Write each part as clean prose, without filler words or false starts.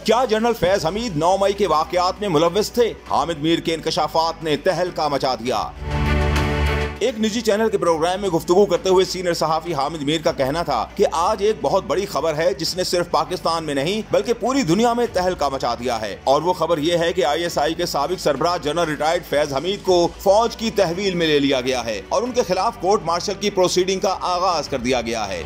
क्या जनरल फैज हमीद 9 मई के वाकयात में मुलव्विस थे? हामिद मीर के इंकशाफात ने तहलका मचा दिया। एक निजी चैनल के प्रोग्राम में गुफ्तगू करते हुए सीनियर सहाफी हामिद मीर का कहना था कि आज एक बहुत बड़ी खबर है जिसने सिर्फ पाकिस्तान में नहीं बल्कि पूरी दुनिया में तहलका मचा दिया है, और वो खबर ये है कि ISI के साबिक सरबराह जनरल रिटायर्ड फैज हमीद को फौज की तहवील में ले लिया गया है और उनके खिलाफ कोर्ट मार्शल की प्रोसीडिंग का आगाज कर दिया गया है।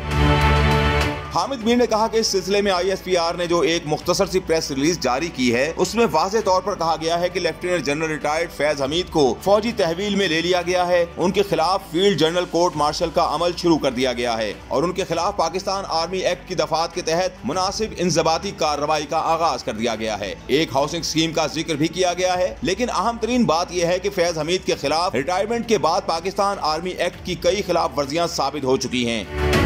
हामिद मीर ने कहा कि इस सिलसिले में ISPR ने जो एक मुख्तसर सी प्रेस रिलीज जारी की है उसमें वाज़ेह तौर पर कहा गया है कि lieutenant general retired Faiz Hamid को फौजी तहवील में ले लिया गया है, उनके खिलाफ फील्ड जनरल कोर्ट मार्शल का अमल शुरू कर दिया गया है और उनके खिलाफ पाकिस्तान आर्मी एक्ट की दफात के तहत मुनासिब इंजबाती कार्रवाई का आगाज कर दिया गया है। एक हाउसिंग स्कीम का जिक्र भी किया गया है, लेकिन अहम तरीन बात यह है कि फैज हमीद के खिलाफ रिटायरमेंट के बाद पाकिस्तान आर्मी एक्ट की कई खिलाफ वर्जियां साबित हो चुकी हैं।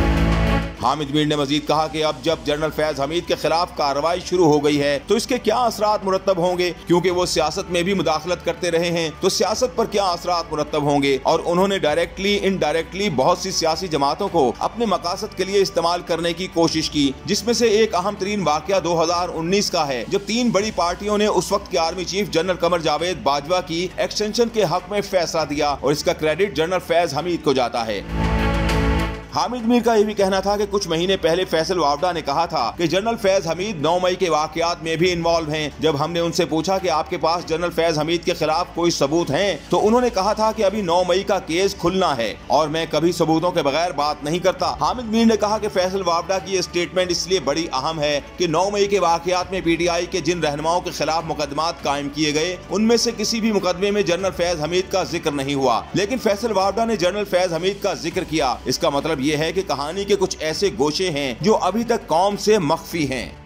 हामिद मीर ने मजीद कहा कि अब जब जनरल फैज हमीद के खिलाफ कार्रवाई शुरू हो गई है तो इसके क्या असरात मुरत्तब होंगे, क्योंकि वो सियासत में भी मुदाखलत करते रहे हैं तो सियासत पर क्या असरात मुरत्तब होंगे, और उन्होंने डायरेक्टली इनडायरेक्टली बहुत सी सियासी जमातों को अपने मकासद के लिए इस्तेमाल करने की कोशिश की, जिसमें से एक अहम तरीन वाकया 2019 का है जब 3 बड़ी पार्टियों ने उस वक्त के army chief general Qamar Javed Bajwa की एक्सटेंशन के हक में फैसला दिया और इसका क्रेडिट जनरल फैज हमीद को जाता है। हामिद मीर का यह भी कहना था कि कुछ महीने पहले फैसल वावडा ने कहा था कि जनरल फैज हमीद 9 मई के वाकयात में भी इन्वॉल्व हैं। जब हमने उनसे पूछा कि आपके पास जनरल फैज हमीद के खिलाफ कोई सबूत हैं, तो उन्होंने कहा था कि अभी 9 मई का केस खुलना है और मैं कभी सबूतों के बगैर बात नहीं करता। हामिद मीर ने कहा कि फैसल वावडा की ये स्टेटमेंट इसलिए बड़ी अहम है कि 9 मई के वाकयात में PTI के जिन रहनुमाओं के खिलाफ मुकदमात कायम किए गए उनमें से किसी भी मुकदमे में जनरल फैज हमीद का जिक्र नहीं हुआ, लेकिन फैसल वावडा ने जनरल फैज हमीद का जिक्र किया। इसका मतलब ये है कि कहानी के कुछ ऐसे गोशे हैं जो अभी तक कौम से मख्फी हैं।